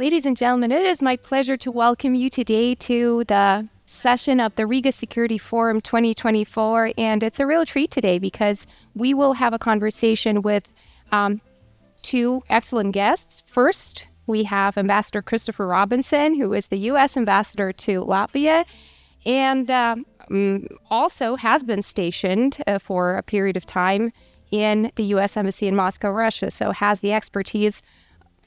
Ladies and gentlemen, it is my pleasure to welcome you today to the session of the Riga Security Forum 2024. And it's a real treat today because we will have a conversation with two excellent guests. First, we have Ambassador Christopher Robinson, who is the U.S. Ambassador to Latvia and also has been stationed for a period of time in the U.S. Embassy in Moscow, Russia. So has the expertise,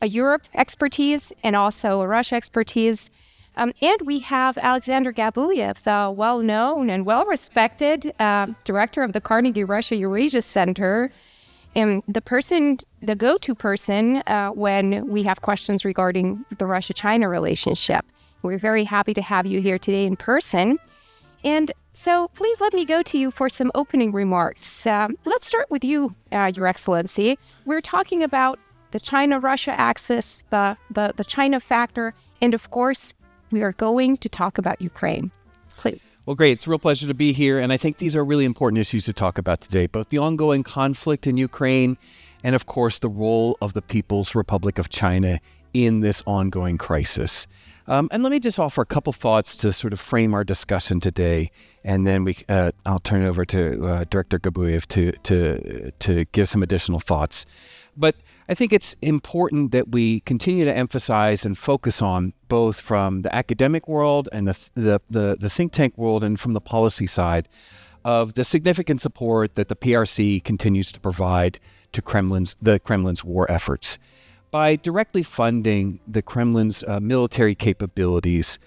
a Europe expertise and also a Russia expertise. And we have Alexander Gabuev, the well-known and well-respected director of the Carnegie Russia Eurasia Center, and the go-to person when we have questions regarding the Russia-China relationship. We're very happy to have you here today in person. And so please let me go to you for some opening remarks. Let's start with you, Your Excellency. We're talking about the China-Russia axis, the China factor, and of course, we are going to talk about Ukraine. Please. Well, great. It's a real pleasure to be here. And I think these are really important issues to talk about today, both the ongoing conflict in Ukraine and, of course, the role of the People's Republic of China in this ongoing crisis. And let me just offer a couple thoughts to sort of frame our discussion today, and then I'll turn it over to Director Gabuev to give some additional thoughts. But I think it's important that we continue to emphasize and focus on, both from the academic world and the think tank world and from the policy side, of the significant support that the PRC continues to provide to the Kremlin's war efforts. By directly funding the Kremlin's military capabilities,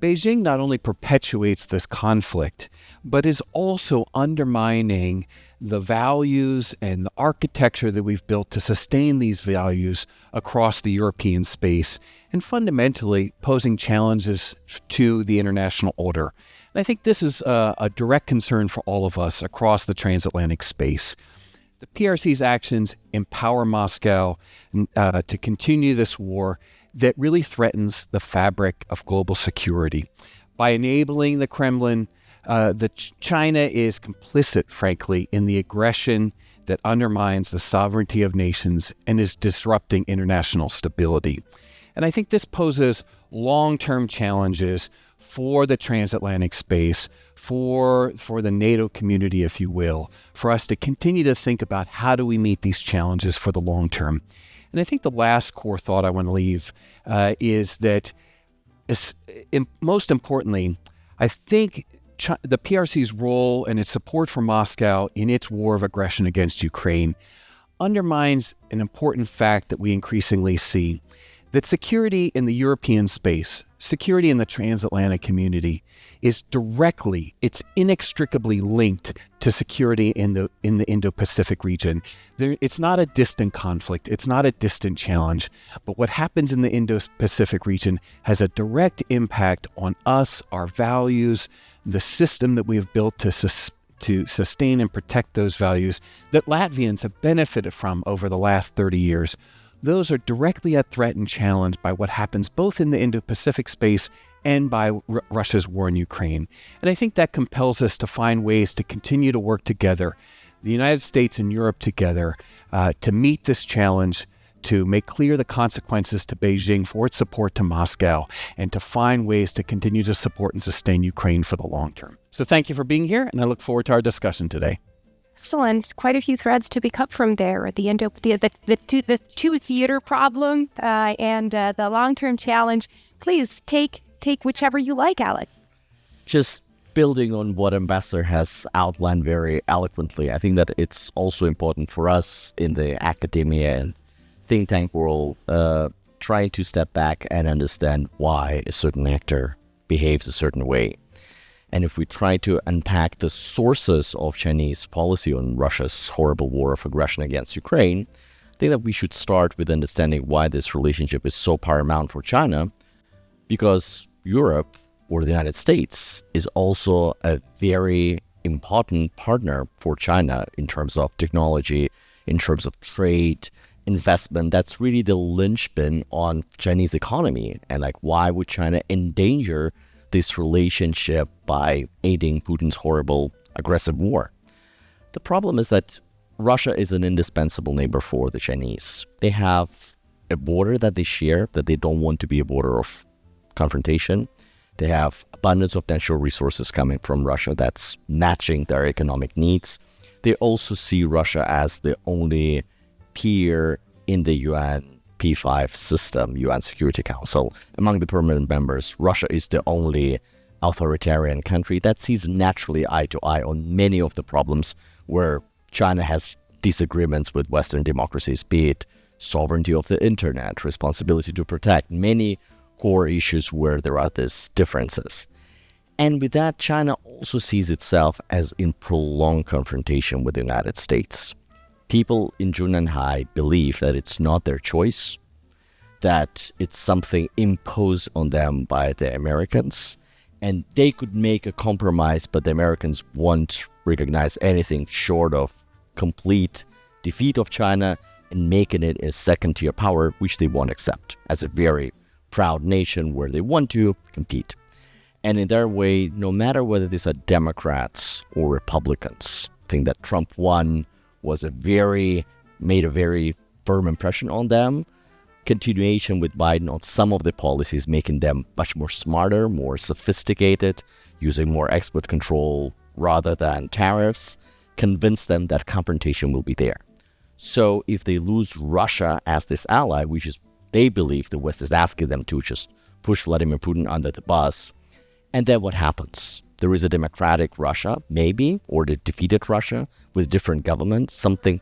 Beijing not only perpetuates this conflict, but is also undermining the values and the architecture that we've built to sustain these values across the European space, and fundamentally posing challenges to the international order. And I think this is a direct concern for all of us across the transatlantic space. The PRC's actions empower Moscow to continue this war that really threatens the fabric of global security. By enabling the Kremlin, China is complicit, frankly, in the aggression that undermines the sovereignty of nations and is disrupting international stability. And I think this poses long-term challenges for the transatlantic space, for the NATO community, if you will, for us to continue to think about how do we meet these challenges for the long term. And I think the last core thought I want to leave is that, most importantly, I think the PRC's role and its support for Moscow in its war of aggression against Ukraine undermines an important fact that we increasingly see, that security in the European space, security in the transatlantic community, it's inextricably linked to security in the Indo-Pacific region. It's not a distant conflict, it's not a distant challenge, but what happens in the Indo-Pacific region has a direct impact on us, our values, the system that we have built to sustain and protect those values that Latvians have benefited from over the last 30 years. Those are directly at threat and challenged by what happens both in the Indo-Pacific space and by Russia's war in Ukraine. And I think that compels us to find ways to continue to work together, the United States and Europe together, to meet this challenge, to make clear the consequences to Beijing for its support to Moscow, and to find ways to continue to support and sustain Ukraine for the long term. So thank you for being here, and I look forward to our discussion today. Excellent. Quite a few threads to pick up from there. The two-theater problem and the long-term challenge. Please take whichever you like, Alex. Just building on what Ambassador has outlined very eloquently, I think that it's also important for us in the academia and think tank world trying to step back and understand why a certain actor behaves a certain way. And if we try to unpack the sources of Chinese policy on Russia's horrible war of aggression against Ukraine, I think that we should start with understanding why this relationship is so paramount for China, because Europe, or the United States, is also a very important partner for China in terms of technology, in terms of trade, investment. That's really the linchpin on Chinese economy. And why would China endanger this relationship by aiding Putin's horrible aggressive war? The problem is that Russia is an indispensable neighbor for the Chinese. They have a border that they share, that they don't want to be a border of confrontation. They have abundance of natural resources coming from Russia that's matching their economic needs. They also see Russia as the only peer in the UN P5 system, UN Security Council. Among the permanent members, Russia is the only authoritarian country that sees naturally eye to eye on many of the problems where China has disagreements with Western democracies, be it sovereignty of the internet, responsibility to protect, many core issues where there are these differences. And with that, China also sees itself as in prolonged confrontation with the United States. People in Junanhai believe that it's not their choice, that it's something imposed on them by the Americans, and they could make a compromise, but the Americans won't recognize anything short of complete defeat of China and making it a second-tier power, which they won't accept as a very proud nation where they want to compete. And in their way, no matter whether these are Democrats or Republicans, I think that Trump won made a very firm impression on them. Continuation with Biden on some of the policies, making them much more smarter, more sophisticated, using more export control rather than tariffs, convince them that confrontation will be there. So if they lose Russia as this ally, which is they believe the West is asking them to just push Vladimir Putin under the bus, and then what happens? There is a democratic Russia, maybe, or the defeated Russia with different governments, something,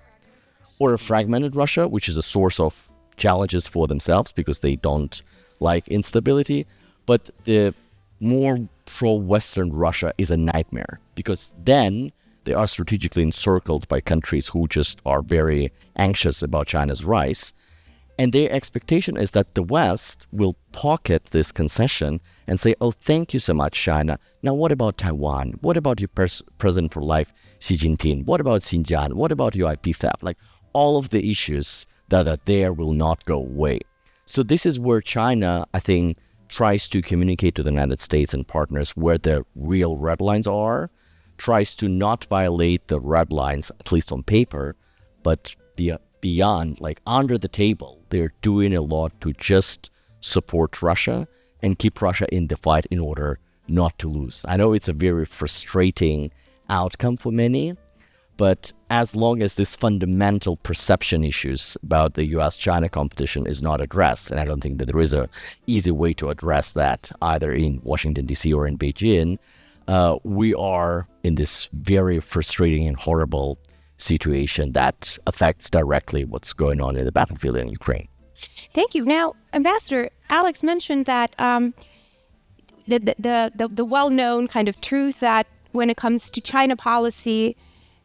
or a fragmented Russia, which is a source of challenges for themselves because they don't like instability. But the more pro-Western Russia is a nightmare because then they are strategically encircled by countries who just are very anxious about China's rise. And their expectation is that the West will pocket this concession and say, oh, thank you so much, China. Now, what about Taiwan? What about your president for life, Xi Jinping? What about Xinjiang? What about your IP theft? Like, all of the issues that are there will not go away. So this is where China, I think, tries to communicate to the United States and partners where the real red lines are, tries to not violate the red lines, at least on paper, but beyond, like under the table, they're doing a lot to just support Russia and keep Russia in the fight in order not to lose. I know it's a very frustrating outcome for many, but as long as this fundamental perception issues about the US-China competition is not addressed, and I don't think that there is a easy way to address that either in Washington, D.C. or in Beijing, we are in this very frustrating and horrible situation that affects directly what's going on in the battlefield in Ukraine. Thank you. Now, Ambassador, Alex mentioned that the well-known kind of truth that when it comes to China policy,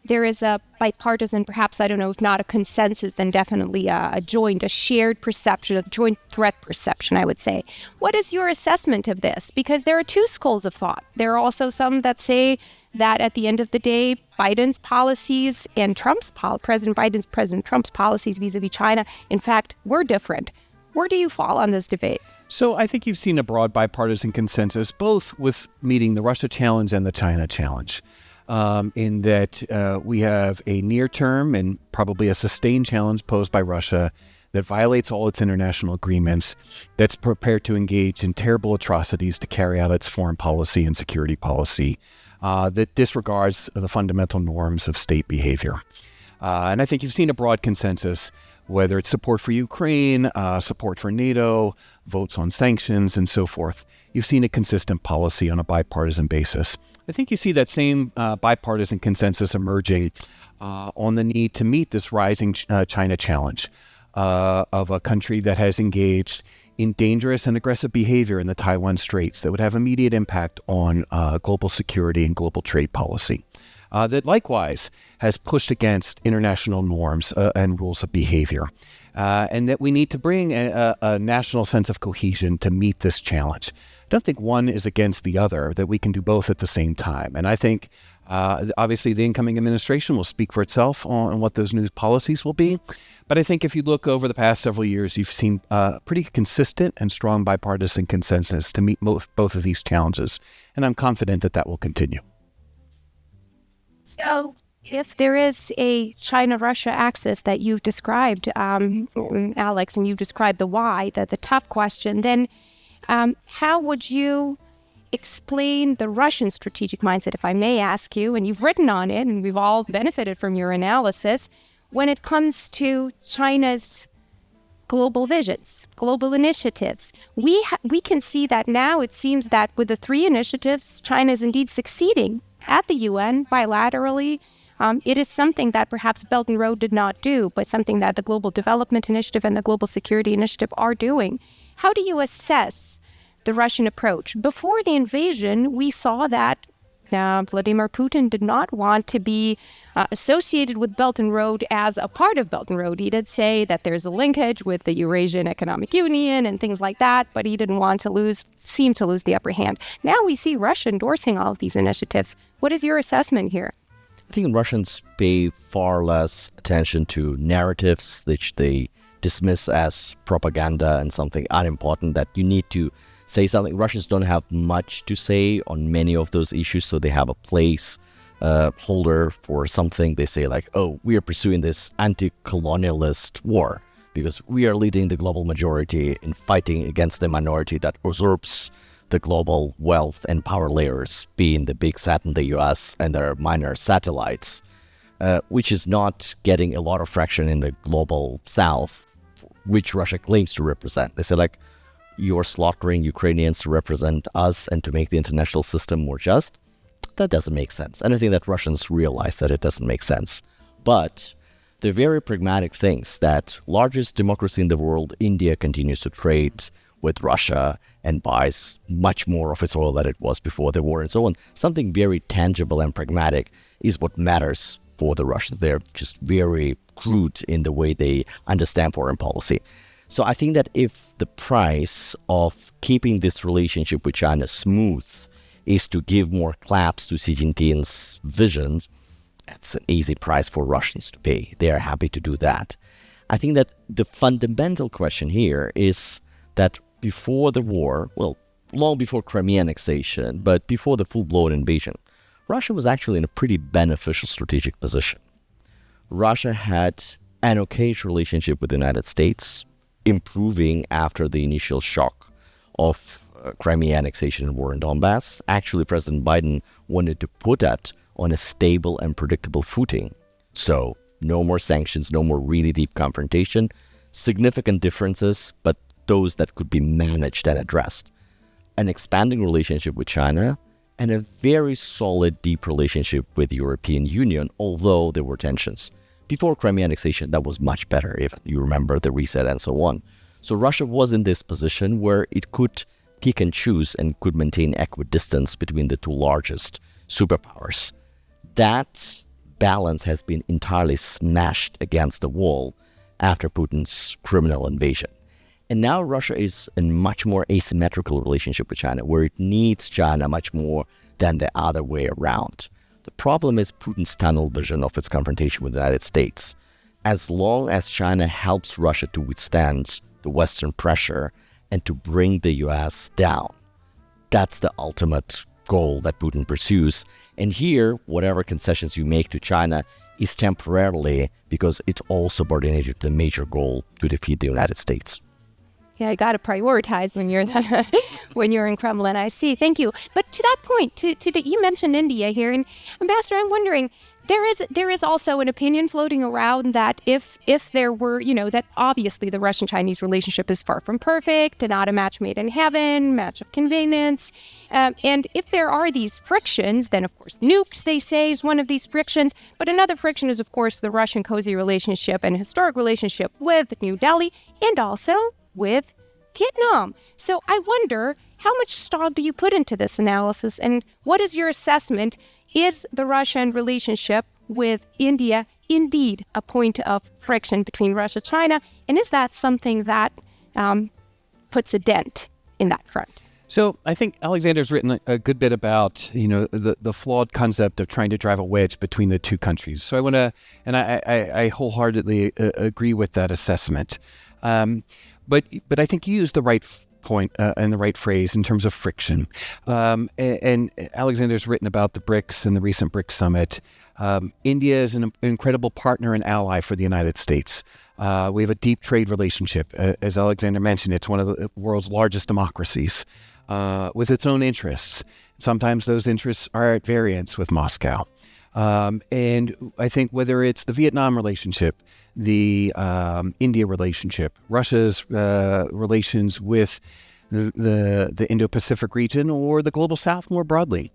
there is a bipartisan, perhaps, I don't know, if not a consensus, then definitely a shared perception, a joint threat perception, I would say. What is your assessment of this? Because there are two schools of thought. There are also some that say that at the end of the day, Biden's policies and President Trump's policies vis-a-vis China, in fact, were different. Where do you fall on this debate? So I think you've seen a broad bipartisan consensus, both with meeting the Russia challenge and the China challenge. In that we have a near-term and probably a sustained challenge posed by Russia that violates all its international agreements, that's prepared to engage in terrible atrocities to carry out its foreign policy and security policy, that disregards the fundamental norms of state behavior. And I think you've seen a broad consensus, whether it's support for Ukraine, support for NATO, votes on sanctions, and so forth. You've seen a consistent policy on a bipartisan basis. I think you see that same bipartisan consensus emerging on the need to meet this rising China challenge of a country that has engaged in dangerous and aggressive behavior in the Taiwan Straits that would have immediate impact on global security and global trade policy. That likewise has pushed against international norms and rules of behavior, and that we need to bring a national sense of cohesion to meet this challenge. I don't think one is against the other, that we can do both at the same time. And I think, obviously, the incoming administration will speak for itself on what those new policies will be. But I think if you look over the past several years, you've seen pretty consistent and strong bipartisan consensus to meet both of these challenges. And I'm confident that that will continue. So if there is a China-Russia axis that you've described, Alex, and you've described the why, the tough question, then how would you explain the Russian strategic mindset, if I may ask you, and you've written on it, and we've all benefited from your analysis, when it comes to China's global visions, global initiatives? We can see that now. It seems that with the 3 initiatives, China is indeed succeeding at the UN bilaterally. It is something that perhaps Belt and Road did not do, but something that the Global Development Initiative and the Global Security Initiative are doing. How do you assess the Russian approach? Before the invasion, we saw that Vladimir Putin did not want to be associated with Belt and Road as a part of Belt and Road. He did say that there's a linkage with the Eurasian Economic Union and things like that, but he didn't want to seem to lose the upper hand. Now we see Russia endorsing all of these initiatives. What is your assessment here? I think Russians pay far less attention to narratives, which they dismiss as propaganda and something unimportant that you need to say something. Russians don't have much to say on many of those issues, so they have a place holder for something. They say like, oh, we are pursuing this anti-colonialist war because we are leading the global majority in fighting against the minority that usurps the global wealth and power layers, being the big Saturn, the US, and their minor satellites, which is not getting a lot of traction in the global south, which Russia claims to represent. They say like, you're slaughtering Ukrainians to represent us and to make the international system more just. That doesn't make sense. And I think that Russians realize that it doesn't make sense. But the very pragmatic things that largest democracy in the world, India, continues to trade with Russia and buys much more of its oil than it was before the war and so on. Something very tangible and pragmatic is what matters for the Russians. They're just very crude in the way they understand foreign policy. So I think that if the price of keeping this relationship with China smooth is to give more claps to Xi Jinping's vision, that's an easy price for Russians to pay. They are happy to do that. I think that the fundamental question here is that before the war, well, long before Crimea annexation, but before the full-blown invasion, Russia was actually in a pretty beneficial strategic position. Russia had an okay relationship with the United States, improving after the initial shock of Crimea annexation and war in Donbass. Actually, President Biden wanted to put that on a stable and predictable footing. So no more sanctions, no more really deep confrontation, significant differences, but those that could be managed and addressed. An expanding relationship with China and a very solid, deep relationship with the European Union, although there were tensions. Before Crimea annexation, that was much better, even. You remember the reset and so on. So Russia was in this position where it could pick and choose and could maintain equidistance between the 2 largest superpowers. That balance has been entirely smashed against the wall after Putin's criminal invasion. And now Russia is in much more asymmetrical relationship with China, where it needs China much more than the other way around. The problem is Putin's tunnel vision of its confrontation with the United States. As long as China helps Russia to withstand the Western pressure and to bring the US down, that's the ultimate goal that Putin pursues. And here, whatever concessions you make to China is temporarily because it's all subordinated to the major goal to defeat the United States. Yeah, you got to prioritize when you're when you're in Kremlin. I see. Thank you. But to that point, you mentioned India here, and Ambassador, I'm wondering, there is also an opinion floating around that if there were, that obviously the Russian-Chinese relationship is far from perfect, and not a match made in heaven, match of convenience, and if there are these frictions, then of course nukes, they say, is one of these frictions. But another friction is, of course, the Russian cozy relationship and historic relationship with New Delhi, and also with Vietnam. So I wonder, how much stock do you put into this analysis, and what is your assessment? Is the Russian relationship with India indeed a point of friction between Russia and China, and is that something that puts a dent in that front? So I think Alexander's written a good bit about, the flawed concept of trying to drive a wedge between the 2 countries. So I want to, and I wholeheartedly agree with that assessment. But I think you used the right point and the right phrase in terms of friction. And Alexander's written about the BRICS and the recent BRICS summit. India is an incredible partner and ally for the United States. We have a deep trade relationship. As Alexander mentioned, it's one of the world's largest democracies with its own interests. Sometimes those interests are at variance with Moscow. And I think whether it's the Vietnam relationship, the India relationship, Russia's relations with the Indo-Pacific region, or the Global South more broadly,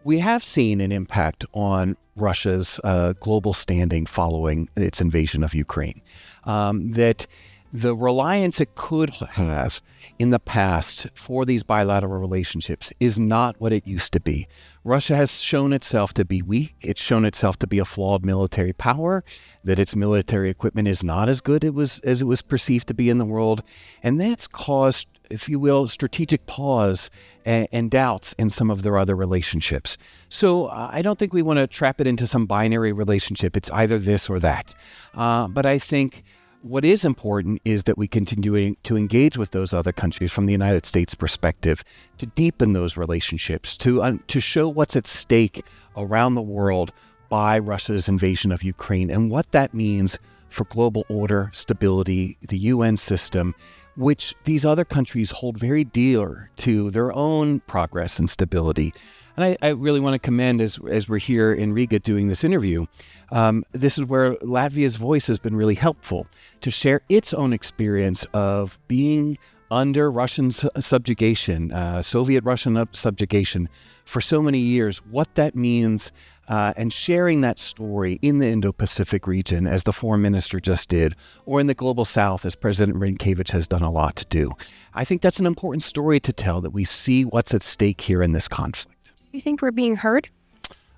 we have seen an impact on Russia's global standing following its invasion of Ukraine. That the reliance it could have in the past for these bilateral relationships is not what it used to be. Russia has shown itself to be weak. It's shown itself to be a flawed military power, that its military equipment is not as good as it was perceived to be in the world. And that's caused, if you will, strategic pause and doubts in some of their other relationships. So I don't think we want to trap it into some binary relationship. It's either this or that. But I think what is important is that we continue to engage with those other countries from the United States perspective, to deepen those relationships, to show what's at stake around the world by Russia's invasion of Ukraine and what that means for global order, stability, the UN system, which these other countries hold very dear to their own progress and stability. And I really want to commend, as we're here in Riga doing this interview, this is where Latvia's voice has been really helpful to share its own experience of being under Russian subjugation, Soviet Russian subjugation for so many years, what that means, and sharing that story in the Indo-Pacific region, as the foreign minister just did, or in the Global South, as President Rinkevich has done a lot to do. I think that's an important story to tell, that we see what's at stake here in this conflict. You think we're being heard?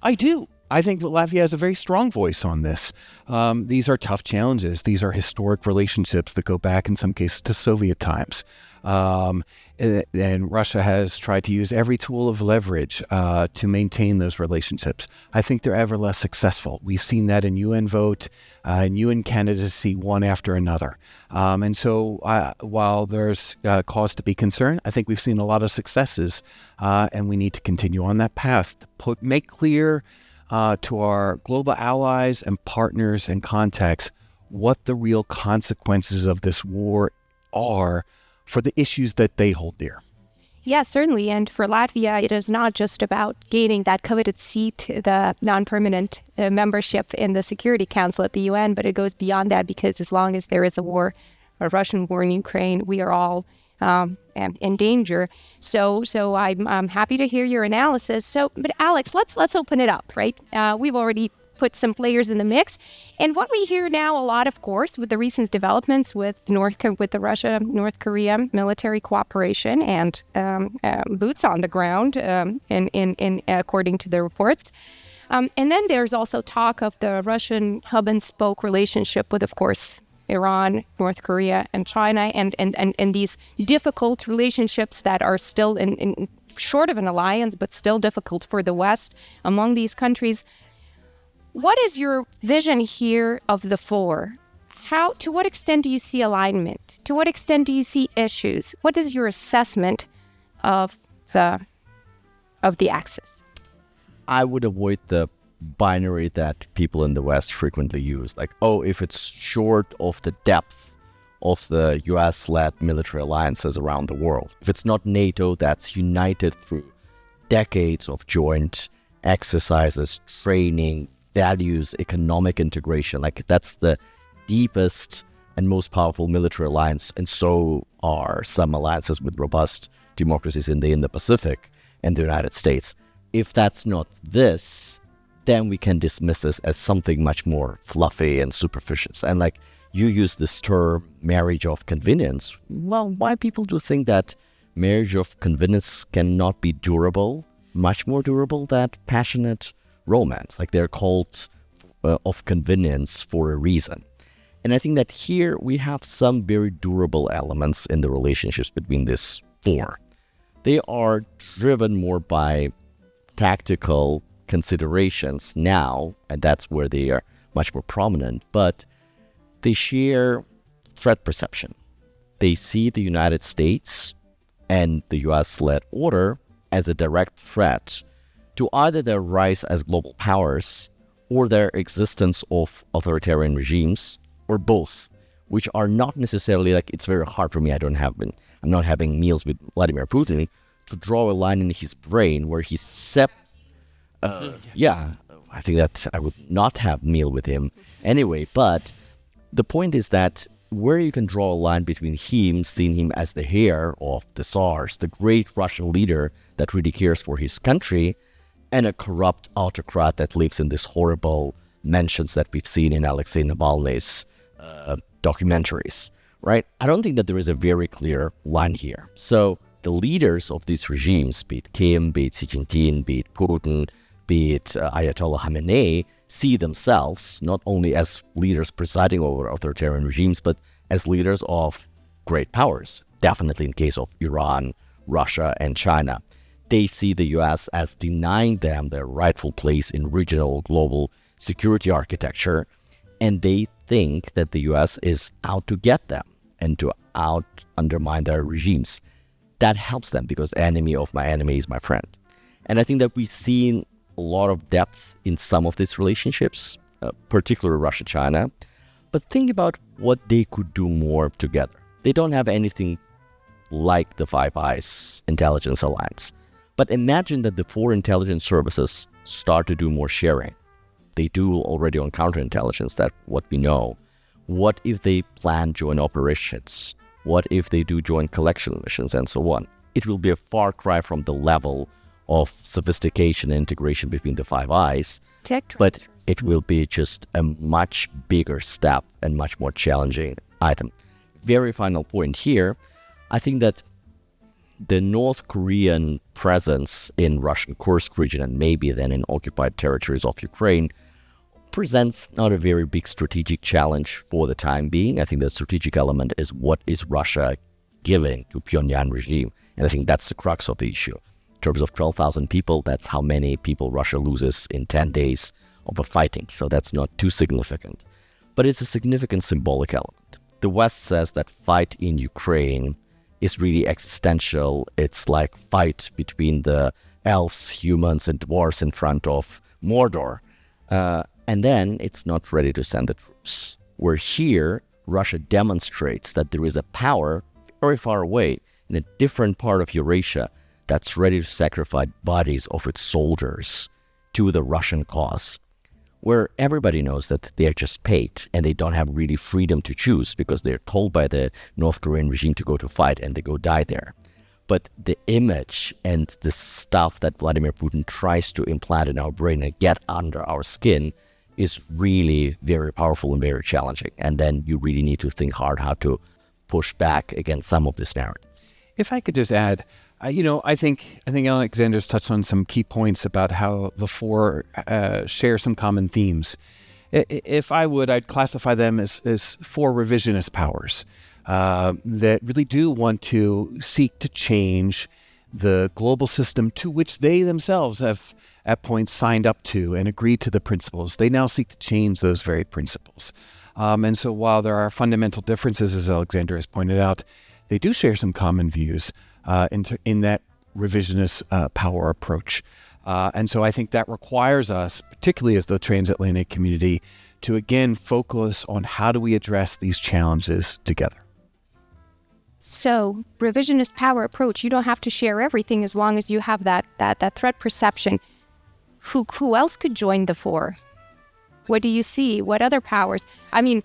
I do. I think that Latvia has a very strong voice on this. These are tough challenges. These are historic relationships that go back, in some cases, to Soviet times. And Russia has tried to use every tool of leverage to maintain those relationships. I think they're ever less successful. We've seen that in UN vote, and UN candidacy, one after another. And so while there's cause to be concerned, I think we've seen a lot of successes, and we need to continue on that path to make clear to our global allies and partners and contacts what the real consequences of this war are for the issues that they hold dear. Yeah, certainly. And for Latvia, it is not just about gaining that coveted seat, the non-permanent membership in the Security Council at the UN, but it goes beyond that, because as long as there is a war, a Russian war in Ukraine, we are all in danger. So I'm happy to hear your analysis. But Alex, let's open it up, right? We've already put some players in the mix, and what we hear now a lot, of course, with the recent developments with the Russia-North Korea military cooperation and boots on the ground, in according to the reports. And then there's also talk of the Russian hub and spoke relationship with, of course, Iran, North Korea, and China, and these difficult relationships that are still in short of an alliance, but still difficult for the West among these countries. What is your vision here of the four? To what extent do you see alignment? To what extent do you see issues? What is your assessment of the axis? I would avoid the binary that people in the West frequently use, like, if it's short of the depth of the US-led military alliances around the world, if it's not NATO that's united through decades of joint exercises, training, values, economic integration, like that's the deepest and most powerful military alliance, and so are some alliances with robust democracies in the Indo-Pacific and the United States. If that's not this, then we can dismiss this as something much more fluffy and superficial. And like you use this term, marriage of convenience. Well, why people do think that marriage of convenience cannot be durable, much more durable than passionate romance? Like they're called of convenience for a reason. And I think that here we have some very durable elements in the relationships between these four. They are driven more by tactical considerations now, and that's where they are much more prominent, but they share threat perception. they see the United States and the US-led order as a direct threat to either their rise as global powers or their existence of authoritarian regimes, or both, which are not necessarily like, it's very hard for me, I'm not having meals with Vladimir Putin, to draw a line in his brain where he I think that I would not have meal with him anyway. But the point is that where you can draw a line between him, seeing him as the heir of the Tsars, the great Russian leader that really cares for his country, and a corrupt autocrat that lives in these horrible mansions that we've seen in Alexei Navalny's documentaries, right? I don't think that there is a very clear line here. So the leaders of these regimes, be it Kim, be it Xi Jinping, be it Putin, be it Ayatollah Khamenei, see themselves not only as leaders presiding over authoritarian regimes, but as leaders of great powers, definitely in case of Iran, Russia, and China. They see the US as denying them their rightful place in regional global security architecture, and they think that the US is out to get them and to undermine their regimes. That helps them because enemy of my enemy is my friend. And I think that we've seen a lot of depth in some of these relationships, particularly Russia-China. But think about what they could do more together. They don't have anything like the Five Eyes intelligence alliance. But imagine that the four intelligence services start to do more sharing. They do already on counterintelligence, that's what we know. What if they plan joint operations? What if they do joint collection missions and so on? It will be a far cry from the level of sophistication and integration between the Five Eyes, but it will be just a much bigger step and much more challenging item. Very final point here, I think that the North Korean presence in Russian Kursk region and maybe then in occupied territories of Ukraine presents not a very big strategic challenge for the time being. I think the strategic element is what is Russia giving to Pyongyang regime, and I think that's the crux of the issue. In terms of 12,000 people, that's how many people Russia loses in 10 days of a fighting, so that's not too significant. But it's a significant symbolic element. The West says that fight in Ukraine is really existential. It's like fight between the elves, humans, and dwarves in front of Mordor. And then it's not ready to send the troops. Where here, Russia demonstrates that there is a power very far away in a different part of Eurasia that's ready to sacrifice bodies of its soldiers to the Russian cause, where everybody knows that they are just paid and they don't have really freedom to choose because they're told by the North Korean regime to go to fight and they go die there. But the image and the stuff that Vladimir Putin tries to implant in our brain and get under our skin is really very powerful and very challenging. And then you really need to think hard how to push back against some of this narrative. If I could just add, I think Alexander's touched on some key points about how the four share some common themes. If I would, I'd classify them as four revisionist powers that really do want to seek to change the global system to which they themselves have at points signed up to and agreed to the principles. They now seek to change those very principles. And so while there are fundamental differences, as Alexander has pointed out, they do share some common views in that revisionist power approach. And so I think that requires us, particularly as the transatlantic community, to again focus on how do we address these challenges together. So, revisionist power approach, you don't have to share everything as long as you have that threat perception. Who else could join the four? What do you see? What other powers? I mean,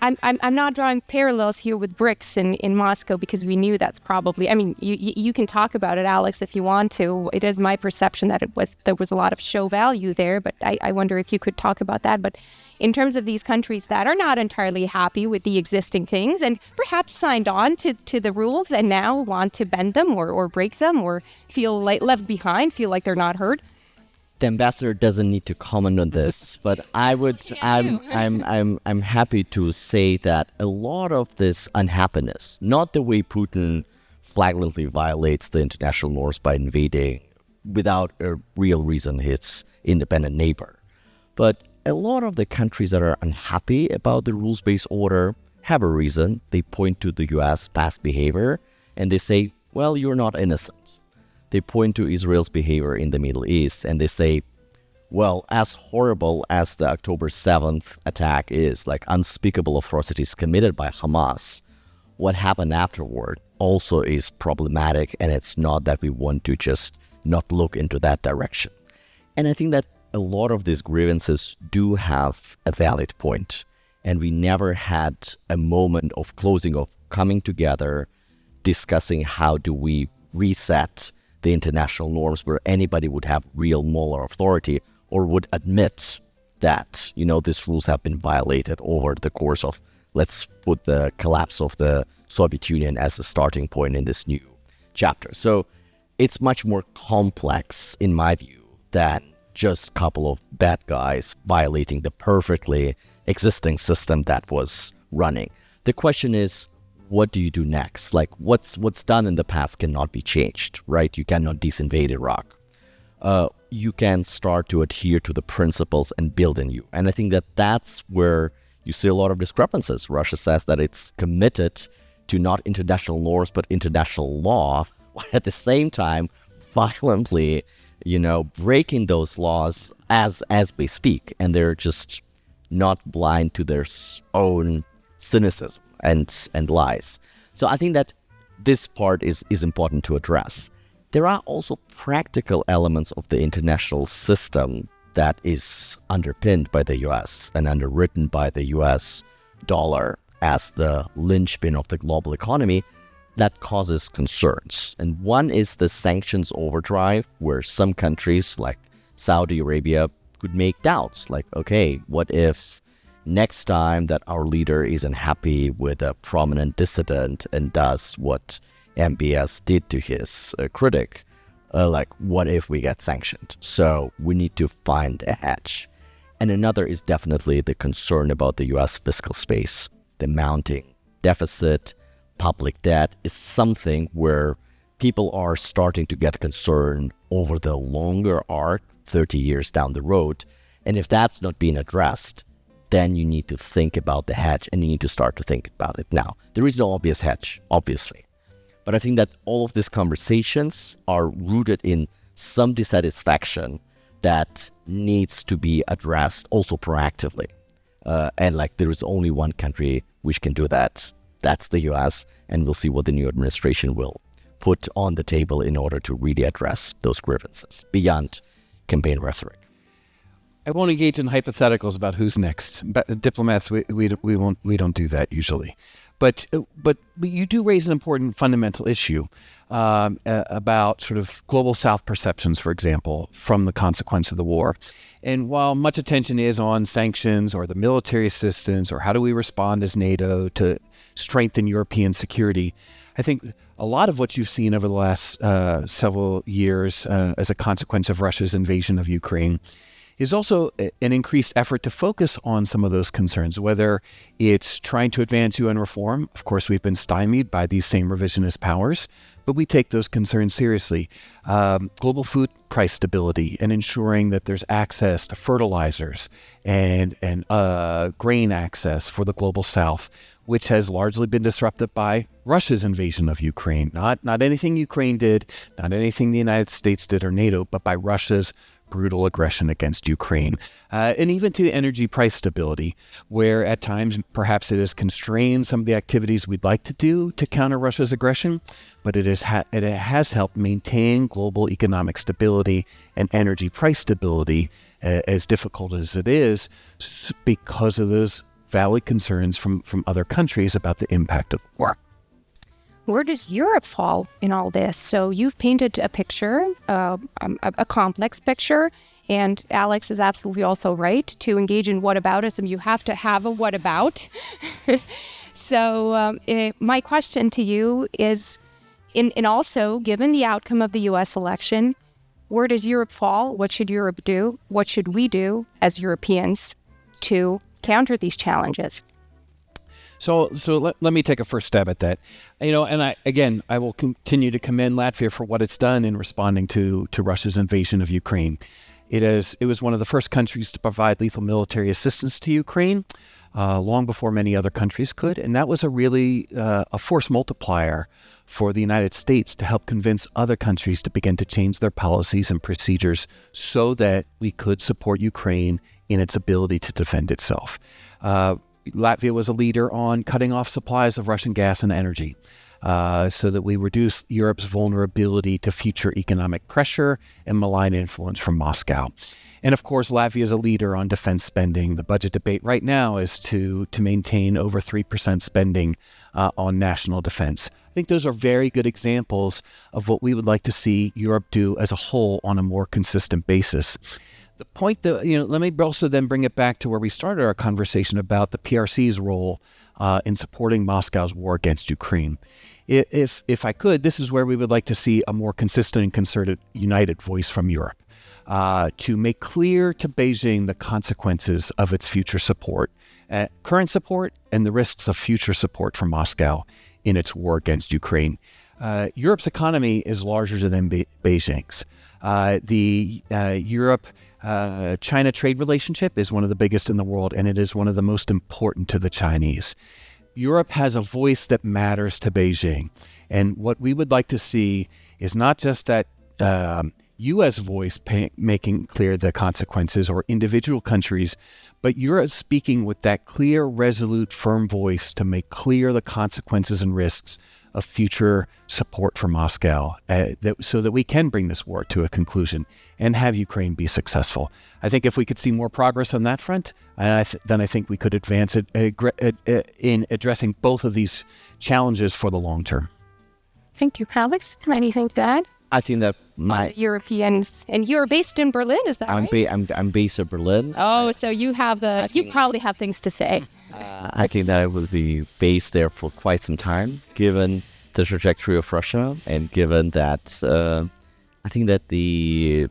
I'm not drawing parallels here with BRICS in Moscow because we knew that's probably, you can talk about it, Alex, if you want to. It is my perception that there was a lot of show value there, but I wonder if you could talk about that. But in terms of these countries that are not entirely happy with the existing things and perhaps signed on to the rules and now want to bend them or break them or feel like left behind, feel like they're not heard. The ambassador doesn't need to comment on this, but I'm happy to say that a lot of this unhappiness, not the way Putin flagrantly violates the international norms by invading without a real reason his independent neighbor, but a lot of the countries that are unhappy about the rules-based order have a reason. They point to the US past behavior and they say, well, you're not innocent. They point to Israel's behavior in the Middle East and they say, well, as horrible as the October 7th attack is, like unspeakable atrocities committed by Hamas, what happened afterward also is problematic, and it's not that we want to just not look into that direction. And I think that a lot of these grievances do have a valid point, and we never had a moment of closing, of coming together, discussing how do we reset the international norms where anybody would have real moral authority or would admit that, these rules have been violated over the course of, let's put the collapse of the Soviet Union as a starting point in this new chapter. So it's much more complex, in my view, than just a couple of bad guys violating the perfectly existing system that was running. The question is, what do you do next? Like, what's done in the past cannot be changed, right? You cannot disinvade Iraq. You can start to adhere to the principles and build anew. And I think that that's where you see a lot of discrepancies. Russia says that it's committed to not international norms, but international law, while at the same time violently, breaking those laws as we speak. And they're just not blind to their own cynicism and lies. So I think that this part is important to address. There are also practical elements of the international system that is underpinned by the US and underwritten by the US dollar as the linchpin of the global economy that causes concerns. And one is the sanctions overdrive, where some countries like Saudi Arabia could make doubts, like, okay, what if next time that our leader isn't happy with a prominent dissident and does what MBS did to his critic, what if we get sanctioned? So we need to find a hedge. And another is definitely the concern about the US fiscal space. The mounting deficit, public debt is something where people are starting to get concerned over the longer arc, 30 years down the road. And if that's not being addressed, then you need to think about the hedge, and you need to start to think about it now. There is no obvious hedge, obviously. But I think that all of these conversations are rooted in some dissatisfaction that needs to be addressed also proactively. And there is only one country which can do that. That's the US, and we'll see what the new administration will put on the table in order to really address those grievances beyond campaign rhetoric. I won't engage in hypotheticals about who's next. But diplomats, we don't do that usually. But you do raise an important fundamental issue about sort of global South perceptions, for example, from the consequence of the war. And while much attention is on sanctions or the military assistance or how do we respond as NATO to strengthen European security, I think a lot of what you've seen over the last several years as a consequence of Russia's invasion of Ukraine is also an increased effort to focus on some of those concerns, whether it's trying to advance UN reform. Of course, we've been stymied by these same revisionist powers, but we take those concerns seriously. Global food price stability and ensuring that there's access to fertilizers and grain access for the global South, which has largely been disrupted by Russia's invasion of Ukraine. Not anything Ukraine did, not anything the United States did or NATO, but by Russia's brutal aggression against Ukraine, and even to energy price stability, where at times perhaps it has constrained some of the activities we'd like to do to counter Russia's aggression, but it has helped maintain global economic stability and energy price stability, as difficult as it is, because of those valid concerns from other countries about the impact of the war. Where does Europe fall in all this? So you've painted a picture, a complex picture, and Alex is absolutely also right. To engage in whataboutism, you have to have a what about. So my question to you is, and also, given the outcome of the U.S. election, where does Europe fall? What should Europe do? What should we do as Europeans to counter these challenges? So let me take a first stab at that. And I will continue to commend Latvia for what it's done in responding to Russia's invasion of Ukraine. It was one of the first countries to provide lethal military assistance to Ukraine. long before many other countries could. And that was a really a force multiplier for the United States to help convince other countries to begin to change their policies and procedures so that we could support Ukraine in its ability to defend itself. Latvia was a leader on cutting off supplies of Russian gas and energy so that we reduce Europe's vulnerability to future economic pressure and malign influence from Moscow. And of course, Latvia is a leader on defense spending. The budget debate right now is to maintain over 3% spending on national defense. I think those are very good examples of what we would like to see Europe do as a whole on a more consistent basis. The point that, let me also then bring it back to where we started our conversation about the PRC's role in supporting Moscow's war against Ukraine. If I could, this is where we would like to see a more consistent and concerted, united voice from Europe to make clear to Beijing the consequences of its future support, current support, and the risks of future support from Moscow in its war against Ukraine. Europe's economy is larger than Beijing's. The Europe-China trade relationship is one of the biggest in the world, and it is one of the most important to the Chinese. Europe has a voice that matters to Beijing. And what we would like to see is not just that U.S. voice making clear the consequences or individual countries, but Europe speaking with that clear, resolute, firm voice to make clear the consequences and risks of future support for Moscow so that we can bring this war to a conclusion and have Ukraine be successful. I think if we could see more progress on that front, then I think we could advance it in addressing both of these challenges for the long term. Thank you, Alex. Anything to add? I think that Europeans, and you're based in Berlin, is that right? I'm based in Berlin. Oh, so you probably have things to say. I think that I will be based there for quite some time, given the trajectory of Russia, and given that I think that the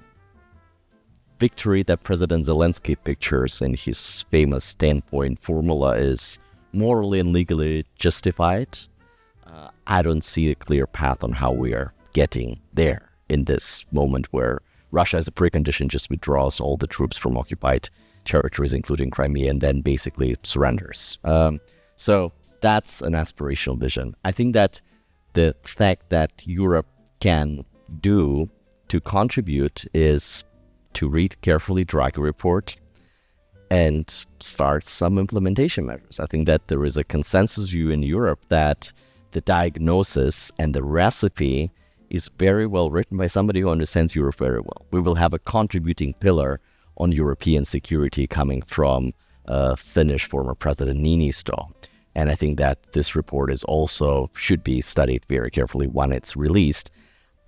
victory that President Zelensky pictures in his famous 10-point formula is morally and legally justified. I don't see a clear path on how we are getting there in this moment where Russia, as a precondition, just withdraws all the troops from occupied territories, including Crimea, and then basically surrenders. So that's an aspirational vision. I think that the fact that Europe can do to contribute is to read carefully Draghi report and start some implementation measures. I think that there is a consensus view in Europe that the diagnosis and the recipe is very well written by somebody who understands Europe very well. We will have a contributing pillar on European security coming from Finnish former President Niinistö. And I think that this report is also should be studied very carefully when it's released.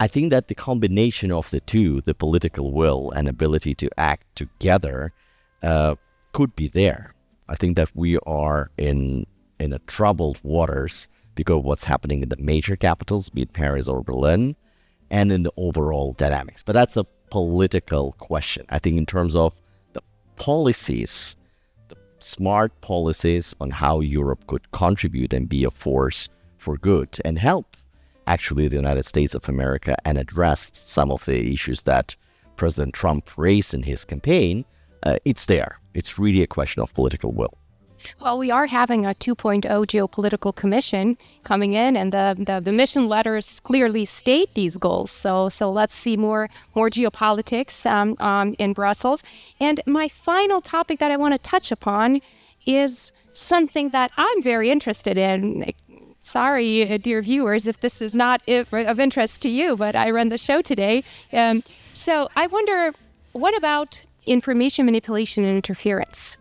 I think that the combination of the two, the political will and ability to act together, could be there. I think that we are in a troubled waters because of what's happening in the major capitals, be it Paris or Berlin, and in the overall dynamics. But that's a political question. I think in terms of the policies, the smart policies on how Europe could contribute and be a force for good and help actually the United States of America and address some of the issues that President Trump raised in his campaign, it's there. It's really a question of political will. Well, we are having a 2.0 geopolitical commission coming in, and the mission letters clearly state these goals. So let's see more geopolitics in Brussels. And my final topic that I want to touch upon is something that I'm very interested in. Sorry, dear viewers, if this is not of interest to you, but I run the show today. So I wonder, what about information manipulation and interference?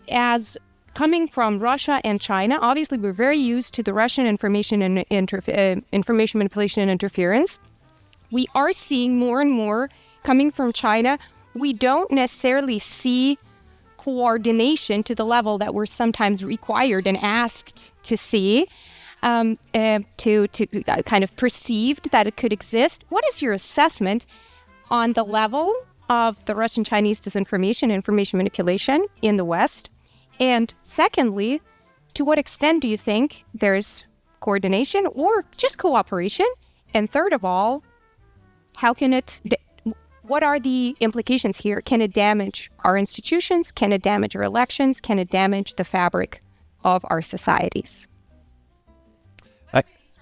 As coming from Russia and China, obviously we're very used to the Russian information and information manipulation and interference. We are seeing more and more coming from China. We don't necessarily see coordination to the level that we're sometimes required and asked to see, to kind of perceived that it could exist. What is your assessment on the level of the Russian-Chinese disinformation, information manipulation in the West? And secondly, to what extent do you think there's coordination or just cooperation? And third of all, What are the implications here? Can it damage our institutions? Can it damage our elections? Can it damage the fabric of our societies?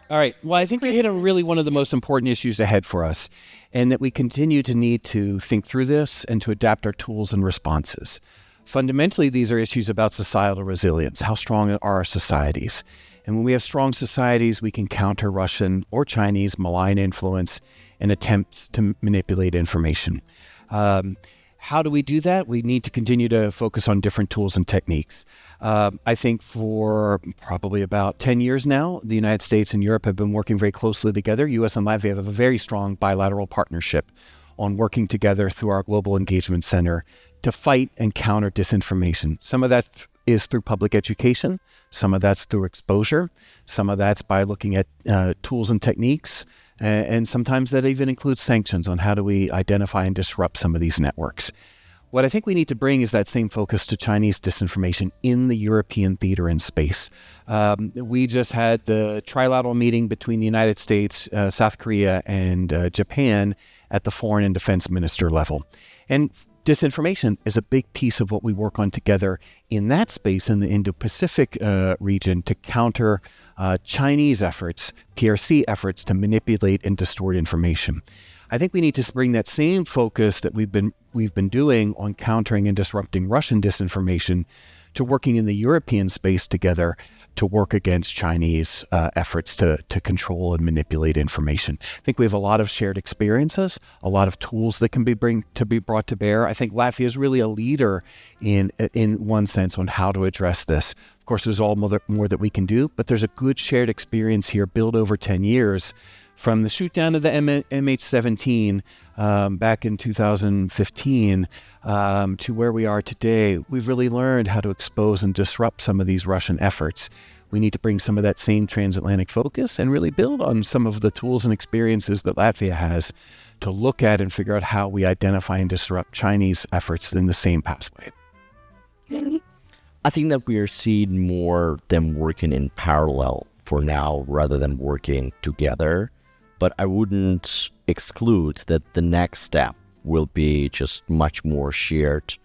All right. Well, I think we hit on really one of the most important issues ahead for us, and that we continue to need to think through this and to adapt our tools and responses. Fundamentally, these are issues about societal resilience. How strong are our societies? And when we have strong societies, we can counter Russian or Chinese malign influence and attempts to manipulate information. How do we do that? We need to continue to focus on different tools and techniques. I think for probably about 10 years now, the United States and Europe have been working very closely together. U.S. and Latvia have a very strong bilateral partnership on working together through our Global Engagement Center to fight and counter disinformation. Some of that is through public education. Some of that's through exposure. Some of that's by looking at tools and techniques. And sometimes that even includes sanctions on how do we identify and disrupt some of these networks. What I think we need to bring is that same focus to Chinese disinformation in the European theater and space. We just had the trilateral meeting between the United States, South Korea, and Japan at the foreign and defense minister level. And disinformation is a big piece of what we work on together in that space in the Indo-Pacific region to counter Chinese efforts, PRC efforts to manipulate and distort information. I think we need to bring that same focus that we've been doing on countering and disrupting Russian disinformation to working in the European space together to work against Chinese efforts to control and manipulate information. I think we have a lot of shared experiences, a lot of tools that can be brought to bear. I think Latvia is really a leader in one sense on how to address this. Of course, there's all more that we can do, but there's a good shared experience here built over 10 years. From the shoot down of the MH17 back in 2015 to where we are today, we've really learned how to expose and disrupt some of these Russian efforts. We need to bring some of that same transatlantic focus and really build on some of the tools and experiences that Latvia has to look at and figure out how we identify and disrupt Chinese efforts in the same pathway. I think that we are seeing more them working in parallel for now rather than working together. But I wouldn't exclude that the next step will be just much more shared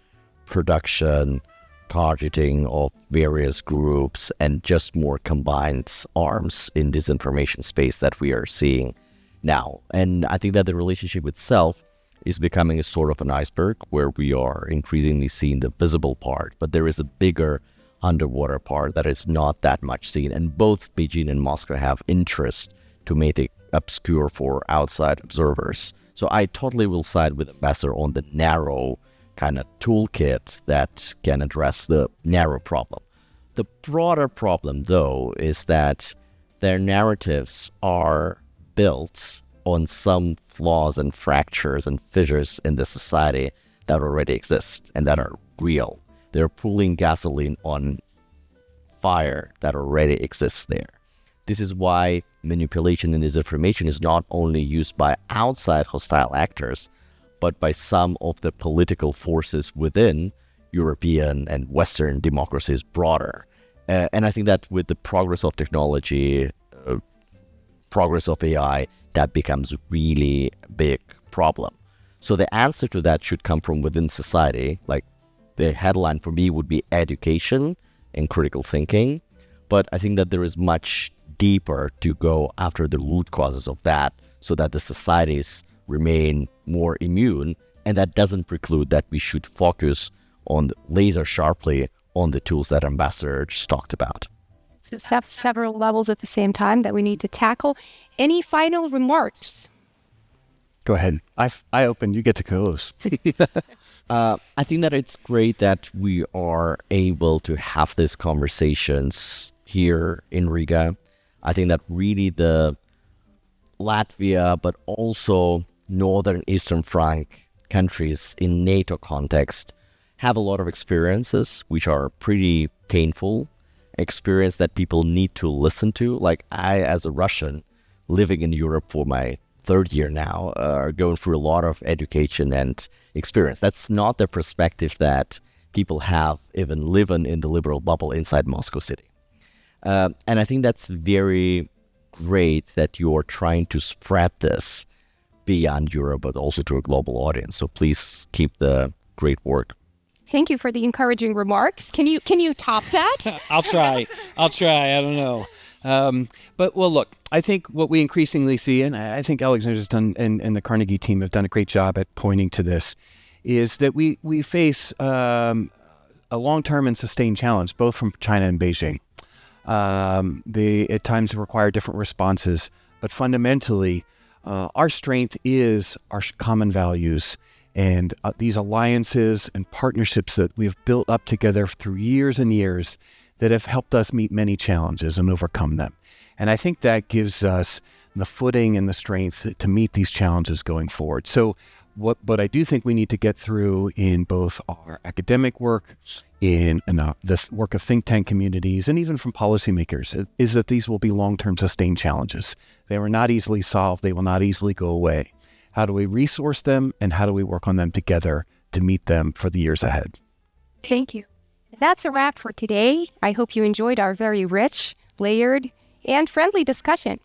production, targeting of various groups, and just more combined arms in disinformation space that we are seeing now. And I think that the relationship itself is becoming a sort of an iceberg where we are increasingly seeing the visible part, but there is a bigger underwater part that is not that much seen. And both Beijing and Moscow have interest to make it obscure for outside observers. So I totally will side with Ambassador on the narrow kind of toolkit that can address the narrow problem. The broader problem, though, is that their narratives are built on some flaws and fractures and fissures in the society that already exist and that are real. They're pulling gasoline on fire that already exists there. This is why manipulation and disinformation is not only used by outside hostile actors, but by some of the political forces within European and Western democracies broader. And I think that with the progress of technology, progress of AI, that becomes really a big problem. So the answer to that should come from within society. Like the headline for me would be education and critical thinking. But I think that there is much deeper to go after the root causes of that so that the societies remain more immune. And that doesn't preclude that we should focus on laser sharply on the tools that Ambassador just talked about. So have several levels at the same time that we need to tackle. Any final remarks? Go ahead. I open, you get to close. I think that it's great that we are able to have these conversations here in Riga. I think that really the Latvia, but also Northern Eastern Flank countries in NATO context have a lot of experiences which are pretty painful, experience that people need to listen to. Like I, as a Russian, living in Europe for my third year now, are going through a lot of education and experience. That's not the perspective that people have even living in the liberal bubble inside Moscow City. And I think that's very great that you're trying to spread this beyond Europe, but also to a global audience. So please keep the great work. Thank you for the encouraging remarks. Can you top that? I'll try. I don't know. But look, I think what we increasingly see, and I think Alexander's done, and the Carnegie team have done a great job at pointing to this, is that we face a long-term and sustained challenge, both from China and Beijing. They at times require different responses, but fundamentally, our strength is our common values and these alliances and partnerships that we've built up together through years and years that have helped us meet many challenges and overcome them. And I think that gives us the footing and the strength to meet these challenges going forward. So what I do think we need to get through in both our academic work, in the work of think tank communities, and even from policymakers, is that these will be long-term sustained challenges. They were not easily solved. They will not easily go away. How do we resource them, and how do we work on them together to meet them for the years ahead? Thank you. That's a wrap for today. I hope you enjoyed our very rich, layered, and friendly discussion.